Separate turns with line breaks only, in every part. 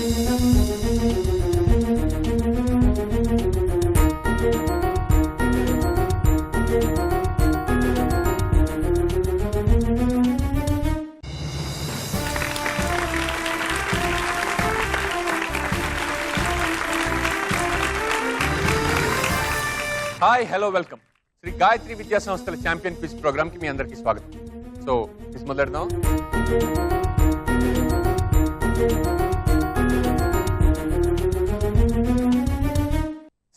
Hi hello welcome Shri Gayatri విద్యా సంస్థల champion quiz programme కి మీ అందరికీ స్వాగతం. సో క్విజ్ మొదలెడదాం.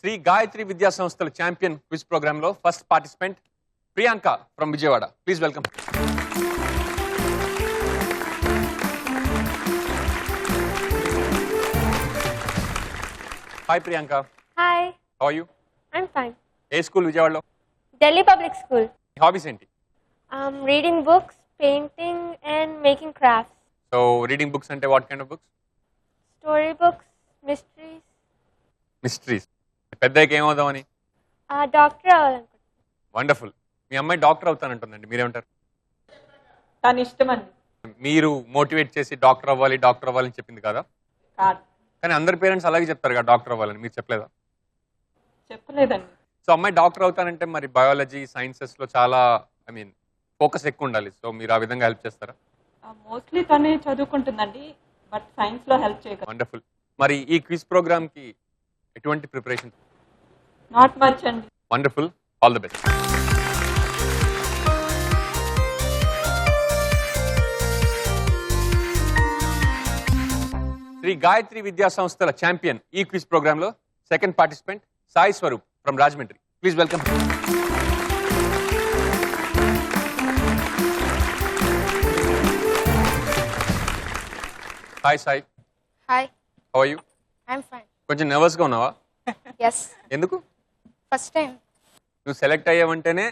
శ్రీ గాయత్రి విద్యా సంస్థల ఛాంపియన్ క్విజ్ ప్రోగ్రామ్ లో first participant Priyanka from Vijayawada. Please welcome. Hi Priyanka.
Hi.
How are you?
I'm fine.
ఏ స్కూల్ విజయవాడలో?
Delhi Public School.
హాబీస్ ఏంటి?
Reading books, painting and making crafts.
So reading books అంటే what kind of books?
Story books, mysteries.
Mysteries. పెద్దకి ఏమవుదామని?
Doctor అవ్వాలనుకుంటున్నాను.
Wonderful. మీ అమ్మాయి doctor అవుతానంటుందండి, మీరేమంటారు?
తన ఇష్టం అండి.
మీరు మోటివేట్ చేసి డాక్టర్ అవ్వాలని చెప్పింది కదా?
కాదు,
కానీ అందరి పేరెంట్స్ అలాగే చెప్తారు కదా డాక్టర్ అవ్వాలని, మీరు చెప్పలేదా?
చెప్పలేదండి.
సో అమ్మాయి డాక్టర్ అవుతానంటే మరి బయాలజీ సైన్సెస్ లో చాలా ఫోకస్ ఎక్కువ ఉండాలి. సో మీరు ఆ విధంగా హెల్ప్ చేస్తారా?
మోస్ట్లీ తనే చదువుకుంటుందండి, బట్ సైన్స్ లో హెల్ప్ చేయగలరు.
వండర్ఫుల్. మరి ఈ క్విజ్ ప్రోగ్రామ్ కి ఎటువంటి ప్రిపరేషన్?
నాట్ మచ్ అండి.
Wonderful. All the best. Shri Gayatri విద్యా సంస్థల ఛాంపియన్ ఈ క్విజ్ ప్రోగ్రామ్ లో second participant Sai Swaroop from Rajahmundry. Please welcome. Hi Sai.
Hi.
How are you?
I'm fine.
కొంచెం నర్వస్ గా ఉన్నావా?
Yes.
ఎందుకు?
First time.
నువ్వు సెలెక్ట్ అయ్యావంటేనే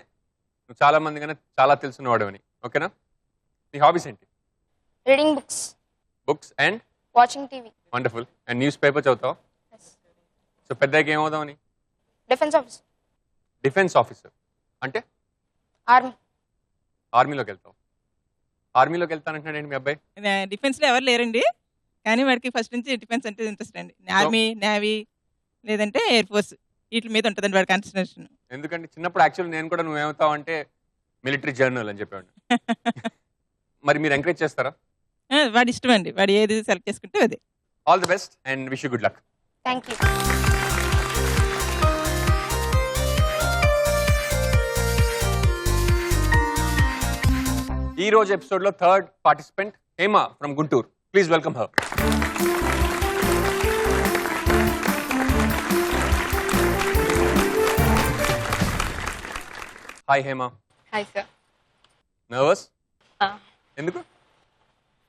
నువ్వు చాలా మంది కన్నా చాలా తెలుసున్నవాడవని. ఓకేనా? నీ హాబీస్ ఏంటి?
Reading books,
books and
watching TV.
Wonderful. And news paper చదువుతావు?
Yes.
సో పెద్దగా ఏమవుదామని?
Defense officer.
డిఫెన్స్ ఆఫీసర్ అంటే?
Army.
ఆర్మీలోకి వెళ్తావు? ఆర్మీలోకి వెళ్తానంటున్నాడు మీ అబ్బాయి?
డిఫెన్స్ లో ఎవరు లేరండి, కానీ వాడికి ఫస్ట్ నుంచి డిఫెన్స్ అంటే ఇంట్రెస్ట్ అండి. ఆర్మీ, నేవీ లేదంటే ఎయిర్ ఫోర్స్, వీటి మీద ఉంటుందండి వాడి కాన్సన్ట్రేషన్.
ఎందుకంటే చిన్నప్పుడు యాక్చువల్లీ నేను కూడా నువ్వేమవుతావు అంటే మిలిటరీ జర్నల్ అని చెప్పేవాడిని. మరి మీరు ఎంకరేజ్ చేస్తారా?
వాడి ఇష్టం అండి, వాడు ఏది సెలెక్ట్ చేసుకుంటే అదే.
All the best and wish you good luck.
Thank you.
ఈ రోజు ఎపిసోడ్ లో third participant Hema from Guntur. Please welcome her. Hi Hema.
Hi sir.
Nervous?
Ah,
ఎందుకు?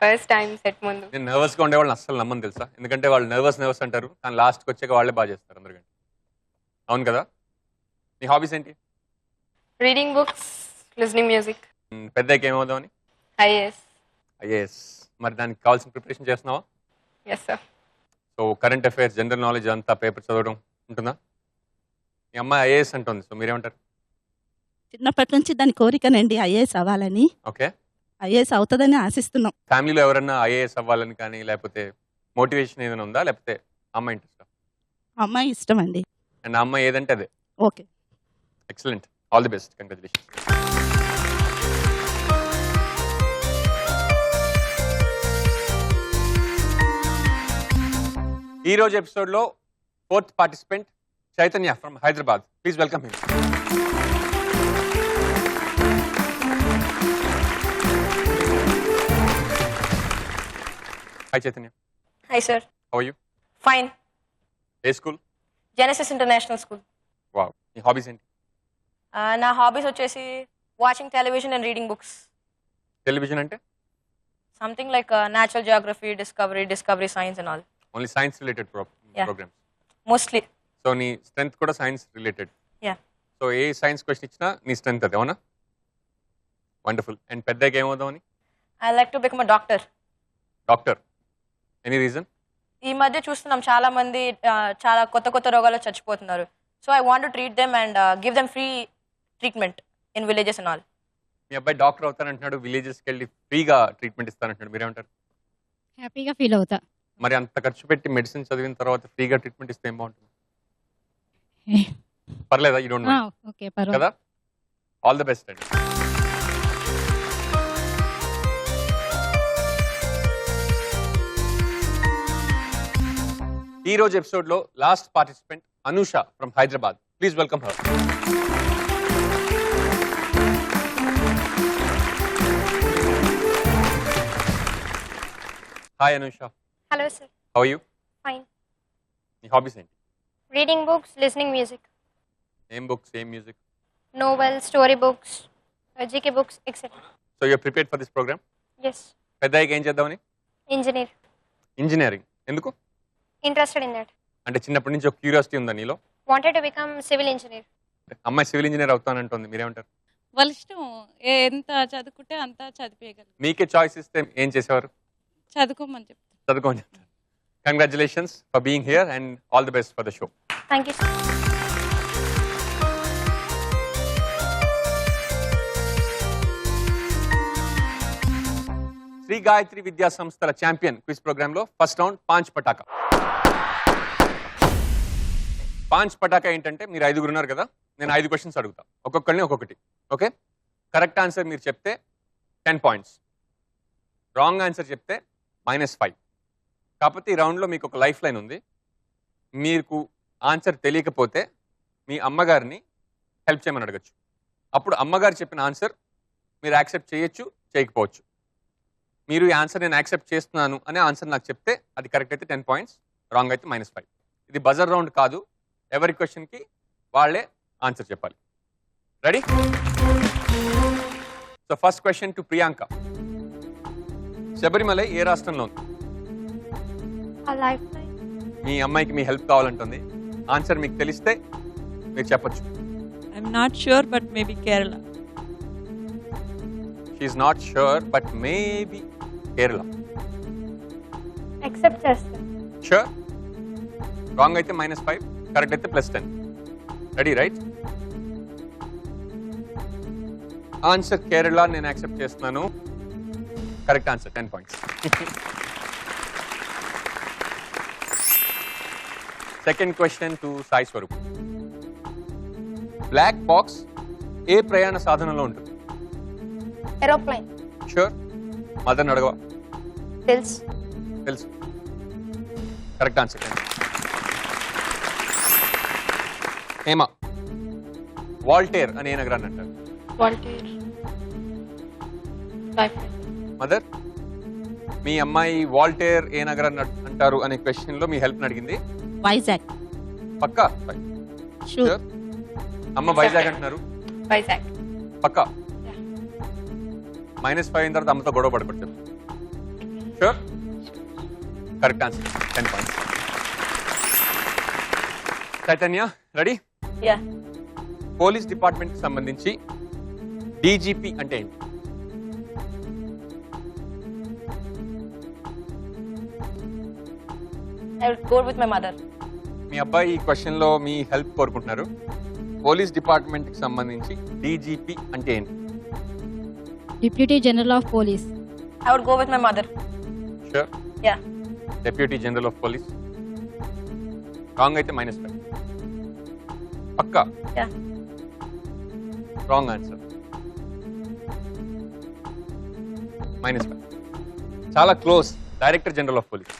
first time set ముందు.
నేను నర్వస్ గా ఉండేవాళ్ళని అస్సలు నమ్మను తెలుసా, ఎందుకంటే వాళ్ళు నర్వస్ అంటారు కానీ లాస్ట్కి వచ్చాక వాళ్ళే బాగా చేస్తారు అందరికంటే. అవును కదా? నీ హాబీస్ ఏంటి?
Reading books, listening music.
పెద్దకి ఏమవుదామని?
IAS.
IAS. మరి దానికి కావాల్సిన ప్రిపరేషన్ చేస్తున్నావా?
Yes sir.
So current affairs, general knowledge అంతా పేపర్ చదవడం ఉంటుందా? మీ అమ్మాయి ఐఏఎస్ అంటుంది, సో మీరేమంటారు?
చిన్నప్పటి నుంచి దాని కోరికనండి ఐఏఎస్ అవ్వాలని.
ఓకే.
ఐఏఎస్ అవుతుందని ఆశిస్తున్నాం.
ఫ్యామిలీలో ఎవరన్నా ఐఏఎస్ అవ్వాలని కానీ లేకపోతే మోటివేషన్ ఏదైనా ఉందా, లేకపోతే అమ్మాయి ఇంట్రెస్ట్?
అమ్మాయి ఇష్టం అండి.
అండ్ అమ్మాయి ఏదంటే అదే.
Okay.
Excellent. All the best. Congratulations. ఈ రోజు ఎపిసోడ్ లో fourth participant Chaitanya from Hyderabad. Please welcome him. Hi Chaitanya.
Hi sir.
How are you?
Fine.
ఏ school?
Genesis International School.
Wow. నీ హాబీస్ ఏంటి?
నా హాబీస్ వచ్చేసి watching television and reading books.
Television అంటే?
Something like natural geography, discovery science and all.
Only science related
Yeah.
Programmes.
Mostly.
So నీ strength కూడా science related.
Yeah.
So ఏ science question ఇచ్చినా నీ స్ట్రెంత్ అదే, అవునా? వండర్ఫుల్. అండ్ పెద్దగా ఏమవుదామని?
I like to become a doctor.
Doctor. Any reason?
ఈ మధ్య చూస్తున్నాం చాలా మంది చాలా కొత్త రోగాలు చచ్చిపోతున్నారు. So I want to treat them and give them free treatment in villages and all.
మీ అబ్బాయి డాక్టర్ అవుతానంటున్నాడు, విలేజెస్కి వెళ్ళి ఫ్రీగా ట్రీట్మెంట్ ఇస్తానంటున్నాడు, మీరేమంటారు?
హ్యాపీగా ఫీల్ అవుతా.
మరి అంత ఖర్చు పెట్టి మెడిసిన్ చదివిన తర్వాత ఫ్రీగా ట్రీట్మెంట్ ఇస్తే ఏం బాగుంటుంది? పర్లేదా? యూ డోంట్ మైండ్
ఓకే పర్వాలేదు.
కదా? ఆల్ ది బెస్ట్ అండి. ఈ రోజు ఎపిసోడ్ లో last participant Anusha from Hyderabad. Please welcome her. Hi Anusha,
hello sir.
How are you?
Fine.
నీ హాబీస్ ఏంటి?
Reading books, listening music,
ఏం బుక్స్, ఏం music?
novels, story books, GK books, etc.
So your prepared for this program?
Yes.
పెద్దయ్యాక ఏం చేద్దామని?
Engineer.
Engineering. ఎందుకు?
Interested in that.
అంటే చిన్నప్పటి నుంచి ఒక క్యూరియాసిటీ ఉందా నీలో?
Wanted to become civil engineer.
అమ్మాయి సివిల్ ఇంజనీర్ అవుతానంటుంది, మీరేమంటారు?
వాళ్ళ ఇష్టం, ఎంత చదువుకుంటే అంత చదివేయగలరు.
మీకే చాయిస్ ఇస్తే ఏం చేసేవారు?
చదువుకోమని చెప్తారు.
చదువుకోండి. Congratulations for being here and all the best for the show.
Thank you sir.
Shri Gayatri విద్యా సంస్థల ఛాంపియన్ క్విజ్ ప్రోగ్రామ్ లో ఫస్ట్ రౌండ్ పాంచ్ పటాకా. పాంచ్ పటాకా ఏంటంటే, మీరు 5 ఉన్నారు కదా, నేను 5 క్వశ్చన్స్ అడుగుతా, ఒక్కొక్కరిని ఒక్కొక్కటి. ఓకే? కరెక్ట్ ఆన్సర్ మీరు చెప్తే 10 పాయింట్స్, రాంగ్ ఆన్సర్ చెప్తే -5. కాకపోతే ఈ రౌండ్లో మీకు ఒక లైఫ్ లైన్ ఉంది. మీకు ఆన్సర్ తెలియకపోతే మీ అమ్మగారిని హెల్ప్ చేయమని అడగచ్చు. అప్పుడు అమ్మగారు చెప్పిన ఆన్సర్ మీరు యాక్సెప్ట్ చేయొచ్చు, చేయకపోవచ్చు. మీరు ఈ ఆన్సర్ నేను యాక్సెప్ట్ చేస్తున్నాను అనే ఆన్సర్ నాకు చెప్తే అది కరెక్ట్ అయితే 10 పాయింట్స్, రాంగ్ అయితే -5. ఇది బజర్ రౌండ్ కాదు, ఎవరి క్వశ్చన్కి వాళ్ళే ఆన్సర్ చెప్పాలి. Ready? So first question to Priyanka. Sabarimala ఏ రాష్ట్రంలో ఉంది?
A lifeline.
మీ అమ్మాయికి మీ హెల్ప్ కావాలంటుంది. ఆన్సర్ మీకు తెలిస్తే మీరు చెప్పొచ్చు.
I'm not sure but maybe Kerala.
షీఈ్ not sure but maybe Kerala.
Accept చేస్తా.
షూర్? రాంగ్ అయితే -5, కరెక్ట్ అయితే +10. రెడీ? రైట్? ఆన్సర్ కేరళ నేను యాక్సెప్ట్ చేస్తున్నాను. Correct answer, 10 points. Second question to Sai Swaroop. Black box ఏ ప్రయాణ సాధనంలో ఉంటుంది?
Aeroplane.
షూర్? మదర్ని అడగవా?
Pills.
తెలుసు. Correct answer. హేమ, వాల్టేర్ అనే నగరాన్ని అంటారు.
Volunteer. Lifeline.
మదర్, మీ అమ్మాయి వాల్టేర్ ఏ నగరాన్ని అంటారు అనే క్వశ్చన్ లో మీ హెల్ప్ అడిగింది.
వైజాగ్.
పక్కా?
షూర్.
Sure? అమ్మ వైజాగ్ అంటున్నారు.
Vizag.
పక్కా?
Yeah.
-5 అయిన తర్వాత అమ్మతో గొడవ పడకూడదు. Sure? Correct answer, 10 points. Chaitanya, ready?
Yeah.
Police department కి సంబంధించి డీజీపీ అంటే ఏంటి?
I would go with my mother.
మీ అబ్బాయి ఈ క్వశ్చన్ లో మీ హెల్ప్ కోరుకుంటున్నారు. పోలీస్ డిపార్ట్మెంట్ కి సంబంధించి డీజీపీ అంటే ఏంటి?
Deputy general of police.
I would go with my mother.
Sure?
Yeah.
Deputy general of police. Wrong అయితే -5. పక్కా?
Yeah.
Wrong answer, -5. చాలా close, director general of police.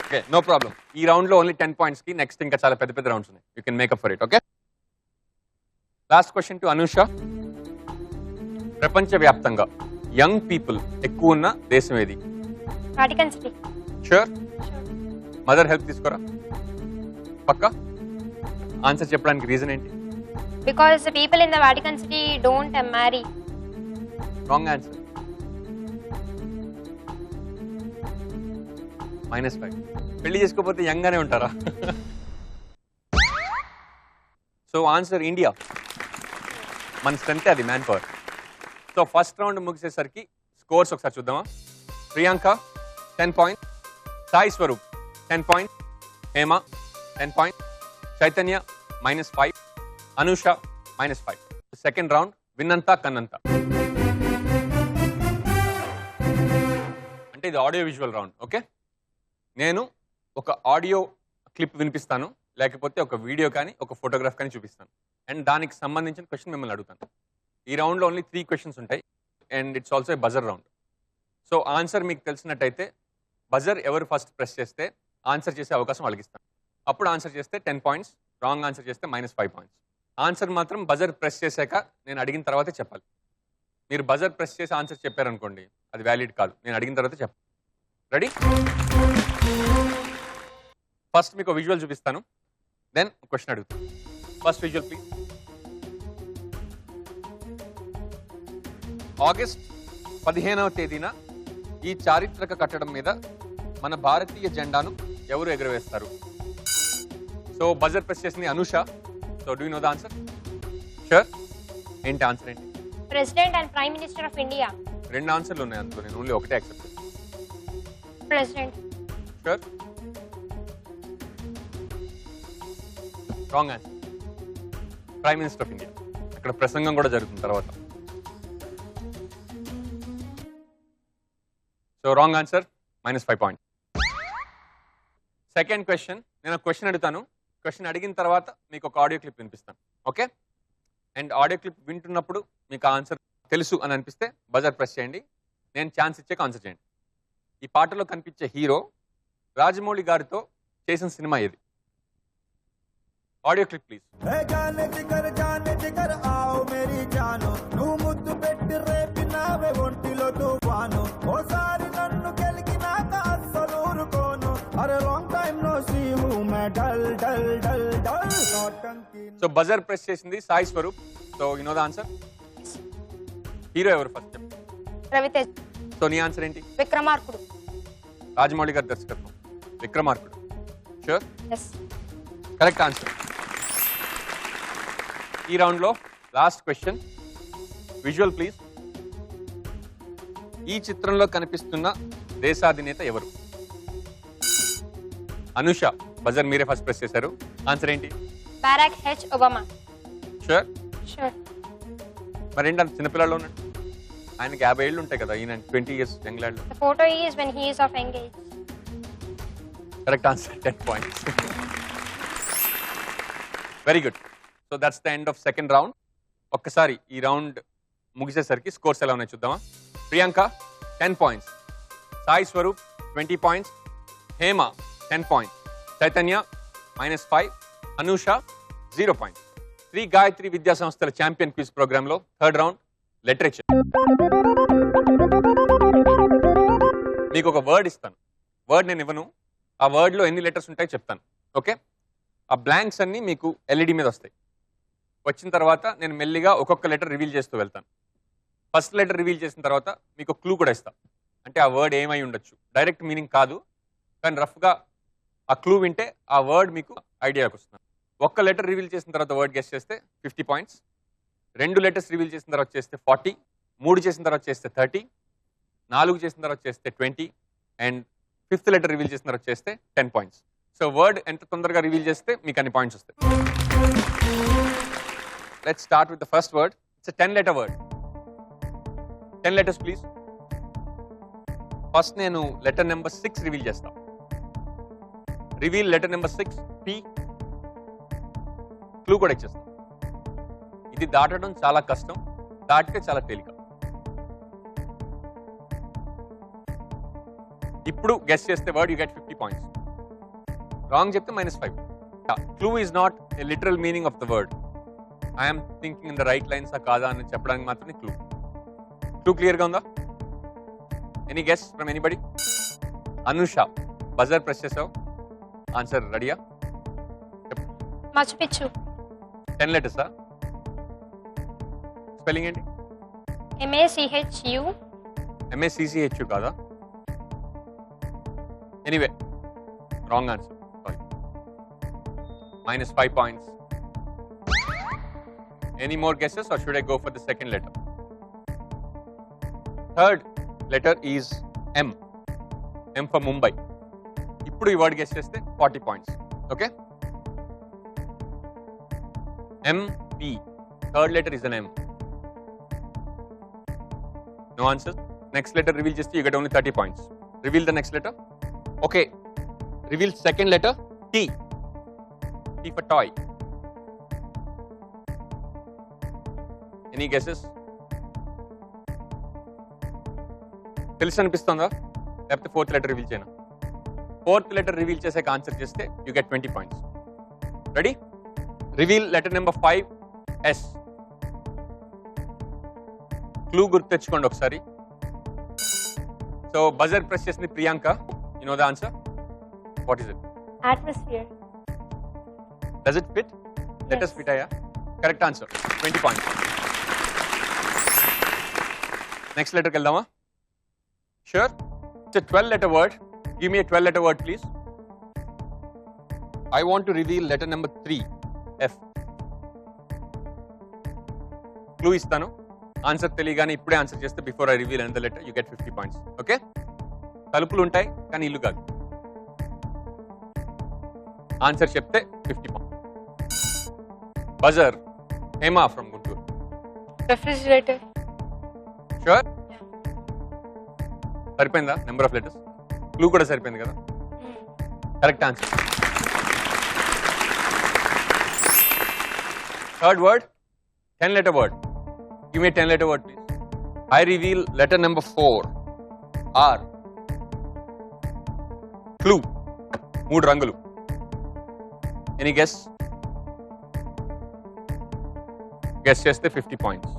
Okay, no problem. ఈ round లో only 10 points కి next ఇంకా చాలా పెద్ద పెద్ద రౌండ్స్ ఉన్నాయి. You can make up for it. Okay? Last question to Anusha. ప్రపంచవ్యాప్తంగా యంగ్ పీపుల్ ఎక్కువ ఉన్న దేశం ఏది?
Vatican City.
Sure?
Sure.
Mother help తీసుకోరా? పక్కా? ఆన్సర్ చెప్పడానికి రీజన్ ఏంటి?
Because the people in the Vatican City don't marry.
Wrong answer, -5. పెళ్లి చేసుకోకపోతే యంగ్ గానే ఉంటారా? So answer India. మన స్ట్రెంత్ అది, man power. So first round ముగిసేసరికి స్కోర్స్ ఒకసారి చూద్దామా? Priyanka 10 points, Sai Swaroop 10 points, Hema 10 points, Chaitanya -5, Anusha -5. Second round విన్నంతా కన్నంతా. అంటే ఇది ఆడియో విజువల్ రౌండ్. ఓకే, నేను ఒక ఆడియో క్లిప్ వినిపిస్తాను, లేకపోతే ఒక వీడియో కానీ ఒక ఫోటోగ్రాఫ్ కానీ చూపిస్తాను, అండ్ దానికి సంబంధించిన క్వశ్చన్ మిమ్మల్ని అడుగుతాను. ఈ రౌండ్లో ఓన్లీ 3 క్వశ్చన్స్ ఉంటాయి, and it's also a buzzer round. So answer మీకు తెలిసినట్టయితే బజర్ ఎవరు ఫస్ట్ ప్రెస్ చేస్తే ఆన్సర్ చేసే అవకాశం వాళ్ళకి ఇస్తాను. అప్పుడు ఆన్సర్ చేస్తే 10 పాయింట్స్, రాంగ్ ఆన్సర్ చేస్తే -5 పాయింట్స్. ఆన్సర్ మాత్రం బజర్ ప్రెస్ చేశాక నేను అడిగిన తర్వాతే చెప్పాలి. మీరు బజర్ ప్రెస్ చేసి ఆన్సర్ చెప్పారనుకోండి, అది వ్యాలిడ్ కాదు. నేను అడిగిన తర్వాత చెప్పాలి. రెడీ? ఫస్ట్ మీకు విజువల్ చూపిస్తాను, దెన్ క్వశ్చన్ అడుగుతాను. First visual please. ఆగస్ట్ 15వ తేదీన ఈ చారిత్రక కట్టడం మీద మన భారతీయ జెండాను ఎవరు ఎగురవేస్తారు? సో బజర్ ప్రెస్ చేసింది Anusha. So do you know the answer? Sure. ఏంటి ఆన్సర్ ఏంటి?
President and Prime Minister of India.
2 ఆన్సర్లు ఉన్నాయి అందులో, నేను ఓన్లీ ఒకటే యాక్సెప్ట్ చేస్తాను.
President.
Sure. Wrong answer. Prime minister of India. అక్కడ ప్రసంగం కూడా జరుగుతుంది తర్వాత. So wrong answer, -5 point. Second question, నేను ఒక క్వశ్చన్ అడుగుతాను. క్వశ్చన్ అడిగిన తర్వాత మీకు ఒక ఆడియో క్లిప్ వినిపిస్తాను. ఓకే, అండ్ ఆడియో క్లిప్ వింటున్నప్పుడు మీకు ఆన్సర్ తెలుసు అని అనిపిస్తే బజర్ ప్రెస్ చేయండి. నేను ఛాన్స్ ఇచ్చాక ఆన్సర్ చేయండి. ఈ పాటలో కనిపించే హీరో రాజమౌళి గారితో చేసిన సినిమా ఏది? Audio clip please. So buzzer press చేసింది Sai Swaroop. So you know the answer. Hero ఎవరు ఫస్ట్ చెప్పు.
Ravitej.
సో నీ ఆన్సర్ ఏంటి?
Vikramarkudu.
రాజమౌళి గారి దర్శకత్వం, Vikramarkudu. Sure.
Yes.
Correct answer. ఈ రౌండ్ లో లాస్ట్ క్వశ్చన్, విజువల్ ప్లీజ్. ఈ చిత్రంలో కనిపిస్తున్న దేశాధినేత ఎవరు? అనుష, బజర్ మీరే ఫస్ట్ ప్రెస్ చేశారు. ఆన్సర్ ఏంటి?
Barack H. Obama.
Sure.
Sure.
మరి ఏంటి అంత చిన్నపిల్లల్లో ఉన్నాడు? ఆయనకి 50 ఏళ్ళు ఉంటాయి కదా, ఈయన 20 years యంగ్లాండ్.
The photo is when he is of young age.
Correct answer, 10 points. Very good. So that's the end of second round. ఒక్కసారి ఈ రౌండ్ ముగిసేసరికి స్కోర్స్ ఎలా ఉన్నాయి చూద్దామా. Priyanka 10 points, Sai Swaroop 20 points, Hema 10 points, Chaitanya -5, Anusha 0 points. Sri Gayatri విద్యా సంస్థల ఛాంపియన్ క్విజ్ ప్రోగ్రామ్ లో థర్డ్ రౌండ్ లిటరేచర్. మీకు ఒక వర్డ్ ఇస్తాను, వర్డ్ నేను ఇవ్వను. ఆ వర్డ్ లో ఎన్ని లెటర్స్ ఉంటాయో చెప్తాను. ఓకే, ఆ బ్లాంక్స్ అన్ని మీకు ఎల్ఈడి మీద వస్తాయి. వచ్చిన తర్వాత నేను మెల్లిగా ఒక్కొక్క లెటర్ రివీల్ చేస్తూ వెళ్తాను. ఫస్ట్ లెటర్ రివీల్ చేసిన తర్వాత మీకు క్లూ కూడా ఇస్తాను. అంటే ఆ వర్డ్ ఏమై ఉండొచ్చు, డైరెక్ట్ మీనింగ్ కాదు, కానీ రఫ్గా ఆ క్లూ వింటే ఆ వర్డ్ మీకు ఐడియాకి వస్తుంది. ఒక్క లెటర్ రివీల్ చేసిన తర్వాత వర్డ్ గెస్ చేస్తే 50 పాయింట్స్, 2 లెటర్స్ రివీల్ చేసిన తర్వాత చేస్తే 40, 3 చేసిన తర్వాత చేస్తే 30, 4 చేసిన తర్వాత చేస్తే 20, అండ్ 5th లెటర్ రివీల్ చేసిన తర్వాత చేస్తే 10 పాయింట్స్. సో వర్డ్ ఎంత తొందరగా రివీల్ చేస్తే మీకు అన్ని పాయింట్స్ వస్తాయి. Let's start with the first word. It's 10 letter word. 10 letters please. First నేను లెటర్ నెంబర్ 6 రివీల్ చేస్తాను. Reveal letter number 6, P. Clue కూడా ఇచ్చేస్తాం. ఇది దాటడం చాలా కష్టం, దాటితే చాలా తేలిక. ఇప్పుడు గెస్ చేస్తే word you get 50 points. Wrong చెప్తే -5. Clue is not a literal meaning of the word. I'm thinking in the right lines కాదా అని చెప్పడానికి మాత్రమే క్లూ. క్లూ క్లియర్గా ఉందా? Any guess from anybody? Anusha, buzzer press చేసావు, ఆన్సర్ రెడీయా?
Machu Picchu.
10 letters. స్పెల్లింగ్ ఏంటి?
MACHU.
MACCHU కాదా? Anyway wrong answer. Sorry, -5 points. Any more guesses or should I go for the second letter? Third letter is M. M for Mumbai. ఇప్పుడు ఈ word guess చేస్తే 40 points. Okay, MP. Third letter is an M. No answer. Next letter reveal just you get only 30 points. Reveal the next letter. Okay. Reveal second letter. T. T for toy. Any guesses? తెలిసి అనిపిస్తుందా లేకపోతే fourth letter reveal చేయనా? Fourth letter reveal చేసాక answer చేస్తే you get 20 points. Ready? Reveal letter number 5 S. Clue గుర్తు తెచ్చుకోండి ఒకసారి. So buzzer press చేసింది Priyanka. You know the answer. What is it?
Atmosphere.
Does it fit? Letters
Yes.
Fit అయ్యా? Correct answer. 20 points. Next లెటర్కి వెళ్దామా? Sure. It's a 12-letter word. Give me a 12-letter word, please. I want to reveal letter number 3, F. Clue ఇస్తాను. Answer తెలియగానే ఇప్పుడే answer చేస్తే before I reveal another letter you get 50 points. Okay? తలుపులు ఉంటాయి కానీ ఇల్లు కాదు. ఆన్సర్ చెప్తే 50 points. Buzzer Hema from Guntur.
Refrigerator.
Sure? సరిపోయిందా నెంబర్ ఆఫ్ లెటర్స్? క్లూ కూడా సరిపోయింది కదా? Correct answer. Third word 10-letter word. Give me a 10-letter word, please. I reveal letter number 4, R. Clue. 3 రంగులు. Any guess? Guess చేస్తే 50 points.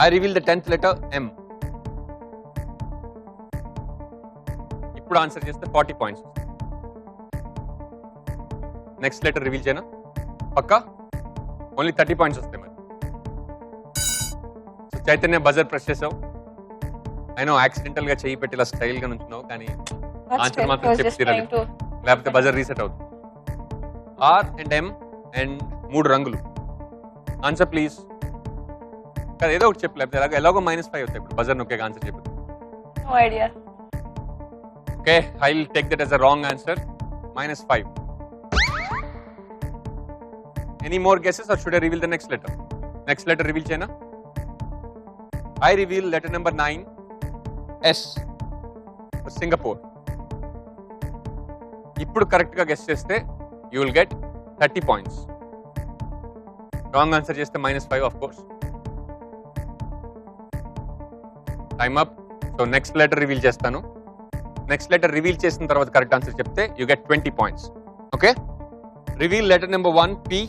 I reveal the 10th letter, M. ఇప్పుడు answer చేస్తే 40 points. Next letter reveal చేయనా? పక్కా? Only 30 points వస్తాయి మరి. So Chaitanya buzzer press చేసావు. అయినా accidental గా చెయ్యి పెట్టి ఇలా స్టైల్ గా నుంచున్నావు కానీ ఆన్సర్ మాత్రం చెప్పి తీరాలి. లేకపోతే బజర్ రీసెట్ అవుతుంది. ఆర్ అండ్ ఎం అండ్ 3 రంగులు. Answer please. కదా ఏదో ఒకటి చెప్పు, లేకపోతే ఎలాగో -5 వస్తాయి. ఇప్పుడు బజర్ నొక్కే ఆన్సర్ చెప్పు.
No idea.
Okay, I will take that as a wrong answer. -5. Any more guesses or should I reveal the next letter? Next letter reveal cheyna? I reveal letter number 9, S for Singapore. ఇప్పుడు correct గా guess చేస్తే you will get 30 points. Wrong answer చేస్తే -5 of course. Time up. So next letter reveal చేస్తాను. Next letter reveal చేసిన తర్వాత correct answer చెప్తే you get 20 points. Okay? Reveal letter number 1, P.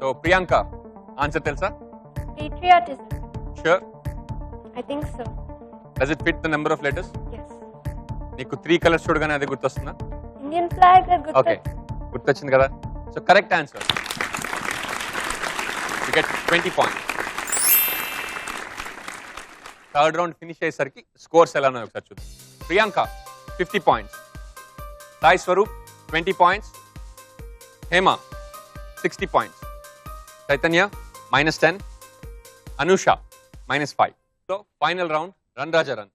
So Priyanka answer తెలుసా?
Patriotism.
Sure?
I think so.
Does it fit the number of letters?
Yes.
నీకు 3 colours చూడగానే అదే గుర్తొస్తుందా?
Indian flag or good.
Okay, గుర్తొచ్చింది కదా. So correct answer. You get 20 points. Third round finish అయ్యేసరికి scores ఎలా ఉన్నాయో ఒకసారి చూద్దాం. Priyanka 50 points, Sai Swaroop 20 points, Hema 60 points, Chaitanya -10, Anusha -5. So final round run Raja run.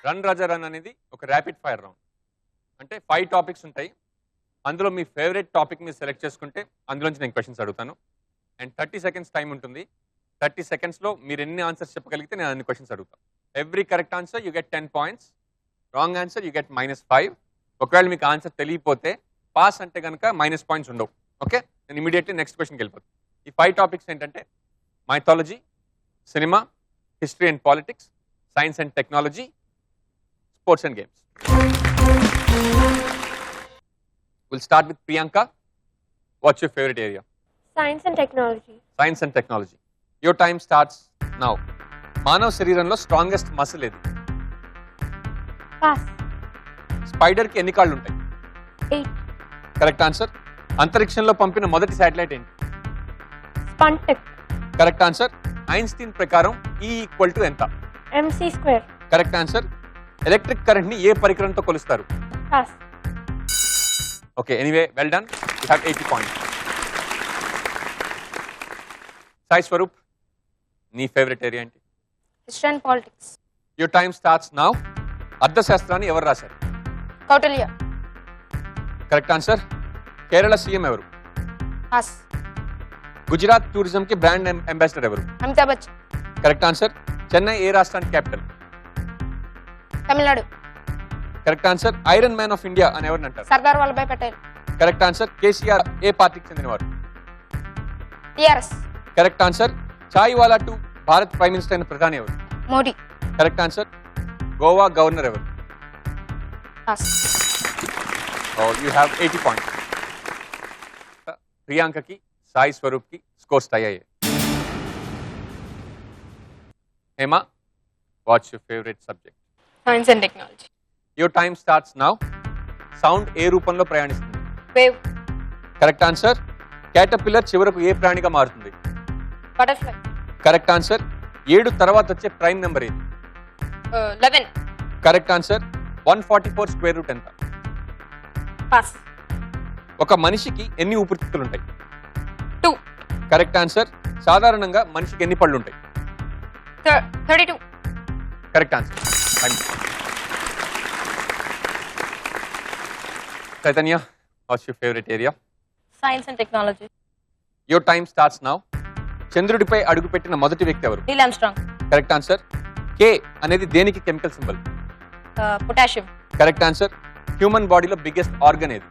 Run Raja run అనేది ఒక ర్యాపిడ్ ఫైర్ రౌండ్. అంటే 5 టాపిక్స్ ఉంటాయి. అందులో మీ ఫేవరెట్ టాపిక్ మీరు సెలెక్ట్ చేసుకుంటే అందులోంచి నేను క్వశ్చన్స్ అడుగుతాను. అండ్ 30 seconds టైం ఉంటుంది. 30 secondsలో మీరు ఎన్ని ఆన్సర్స్ చెప్పగలిగితే నేను అన్ని క్వశ్చన్స్ అడుగుతాను. Every correct answer you get 10 points. Wrong answer you get -5. ఒకవేళ మీకు ఆన్సర్ తెలియకపోతే పాస్ అంటే కనుక -, పాయింట్స్ ఉండవు. ఓకే, నేను ఇమీడియట్లీ నెక్స్ట్ క్వశ్చన్కి వెళ్ళిపోతాను. ఈ 5 టాపిక్స్ ఏంటంటే mythology, cinema, history and politics, science and technology, sports and games. Will start with Priyanka. Watts your favourite area?
Science and technology.
Science and technology. Your time starts now. మానవ శరీరంలో strongest muscle ఏది?
Pass.
స్పైడర్కి ఎన్ని కాళ్ళు ఉంటాయి?
8.
Correct answer. అంతరిక్షంలో పంపిన మొదటి satellite ఏంటి?
Spuntic.
Correct answer. ఐన్స్టీన్ ప్రకారం E = ఎంత?
MC².
Correct answer. Electric current ని ఏ పరికరంతో కొలుస్తారు?
Pass.
Okay, anyway well done. You have 80 points. Sai Swaroop, నీ ఫేవరెట్ ఏరియా ఏంటి?
History and politics.
Your time starts now. అర్థశాస్త్రాన్ని ఎవరు రాశారు?
Kautilya.
కరెక్ట్ ఆన్సర్. కేరళ సీఎం ఎవరు?
పాస్.
గుజరాత్ టూరిజం కి బ్రాండ్ అంబాసిడర్ ఎవరు?
అమితాబ్ బచ్చన్.
Correct answer. చెన్నై ఏ రాష్ట్రానికి capital?
Tamil Nadu.
Correct answer. Iron man of India అని ఎవరిని అంటారు?
Sardar Vallabhbhai Patel.
Correct answer. KCR ఏ పార్టీకి చెందినవారు?
TRS.
Correct answer. Chai wala to Bharat prime minister అయిన ప్రధాని ఎవరు?
Modi.
Correct answer. Goa governor ఎవరు?
పాస్.
You have 80 points. ప్రియాంకకి సాయి స్వరూప్ కి స్కోర్స్ టై అయ్యాయి. Hema, what's your favourite subject?
Science and technology.
Your time starts now. Sound ఏ రూపంలో ప్రయాణిస్తుంది?
వేవ్.
Correct answer. క్యాటర్పిల్లర్ చివరకు ఏ ప్రాణిగా మారుతుంది?
బటర్ఫ్లై.
Correct answer. 7 తర్వాత వచ్చే ప్రైమ్ నెంబర్ ఏది?
11.
Correct answer. 144 స్క్వేర్ రూట్ ఎంత?
పాస్.
ఒక మనిషికి ఎన్ని ఊపిరితిత్తులు ఉంటాయి?
2.
Correct answer. సాధారణంగా మనిషికి ఎన్ని పళ్ళు ఉంటాయి?
32.
Correct answer. Chaitanya, what's your favourite area?
Science and technology.
Your time starts now. చంద్రుడిపై అడుగుపెట్టిన మొదటి వ్యక్తి ఎవరు?
Neil Armstrong.
Correct answer. K అనేది దేనికి chemical symbol?
Potassium.
Correct answer. Human బాడీలో బిగ్గెస్ట్ ఆర్గన్ ఏది?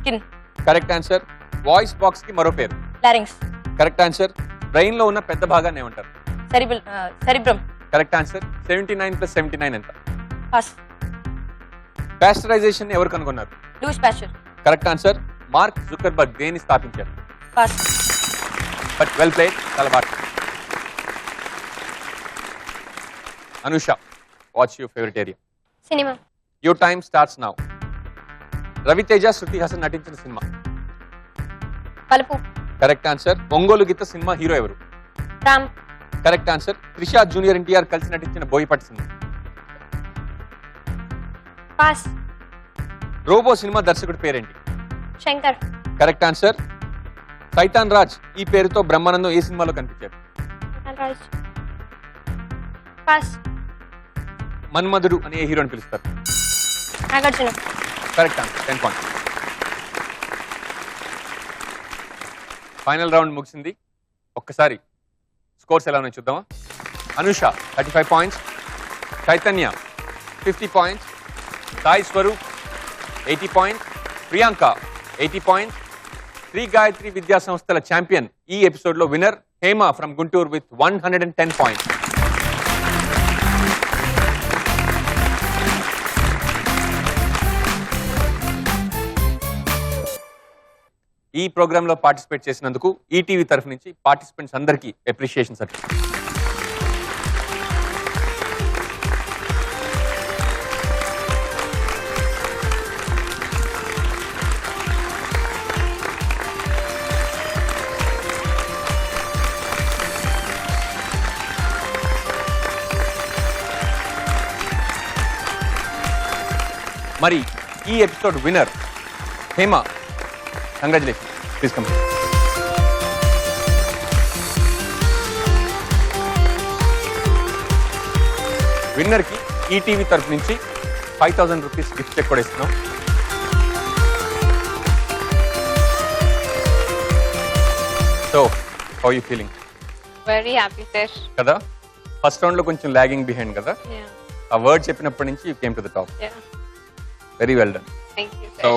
Skin.
Correct answer. Voice box కి మరో పేరు?
లారింగ్స్.
Correct answer. బ్రెయిన్ లో ఉన్న పెద్ద భాగాన్ని ఏమంటారు?
సెరిబ్రమ్.
Correct answer. 79 + 79 ఎంత?
పాస్.
పాస్టరైజేషన్ ఎవరు కనుగొన్నారు?
Louis Pasteur.
Correct answer. Mark Zuckerberg దేన్ని స్థాపించారు?
పాస్.
బట్ వెల్ ప్లేడ్, చాలా బాగా. Anusha, what's your favourite area?
Cinema.
Your time starts now. Ravi Teja, Shruti Haasan నటించిన cinema?
Balupu.
Correct answer. Ongole Geetha cinema hero ఎవరు?
Ram.
Correct answer. Trisha junior NTR కలిసి నటించిన Boyapati cinema?
Pass.
Robo cinema దర్శకుడి పేరేంటి?
శంకర్.
Correct answer. సైతాన్ రాజ్ ఈ పేరుతో బ్రహ్మానందం ఏ సినిమాలో కనిపించారు?
రాజ్. పాస్.
మన్మధుడు అని ఏ హీరోని పిలుస్తారు?
Nagarjuna.
Correct answer. 10 points. Final round ముగిసింది. ఒక్కసారి స్కోర్స్ ఎలా ఉన్నాయో చూద్దామా? Anusha 35 points, Chaitanya 50 points, Sai Swaroop 80 points, Priyanka 80 points, Sri Gayatri విద్యా సంస్థల ఛాంపియన్ ఈ ఎపిసోడ్ లో winner Hema from Guntur with 110 points. ఈ ప్రోగ్రామ్ లో పార్టిసిపేట్ చేసినందుకు ఈటీవీ తరఫు నుంచి పార్టిసిపెంట్స్ అందరికీ అప్రిషియేషన్ సర్టిఫికేట్. మరి ఈ episode winner Hema. Congratulation. Please come. Winner కి ఈటీవీ తరఫు నుంచి 5000 రూపీస్ గిఫ్ట్ చెక్ కూడా ఇస్తున్నాం. So how you feeling?
Very happy sir.
కదా, ఫస్ట్ రౌండ్ లో కొంచెం లాగింగ్ బిహైండ్ కదా, ఆ వర్డ్ చెప్పినప్పటి నుంచి you came to the top. Very well done. So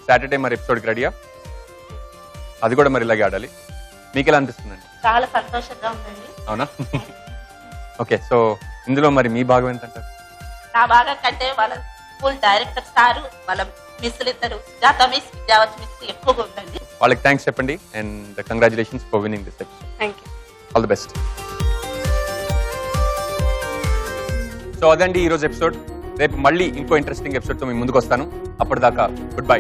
Saturday మరి ఎపిసోడ్కి రెడీయా? అది కూడా మరి ఇలాగే ఆడాలి. మీకు ఎలా అనిపిస్తుందండి?
చాలా సంతోషంగా ఉందండి.
అవునా? ఓకే, సో ఇందులో మరి మీ భాగం ఏంటంటారు?
నా భాగం కంటే వాళ్ళ స్కూల్ డైరెక్టర్ సారు, వాళ్ళ మిస్సులు ఇద్దరు, జాతా మిస్, విద్యావతి మిస్ ఎక్కువగా ఉందండి.
వాళ్ళకి థ్యాంక్స్ చెప్పండి and congratulations for winning this episode.
Thank you.
All the best. So అదండి ఈరోజు ఎపిసోడ్. రేపు మళ్ళీ ఇంకో ఇంట్రెస్టింగ్ ఎపిసోడ్తో మీ ముందుకు వస్తాను. అప్పటిదాకా గుడ్ బై.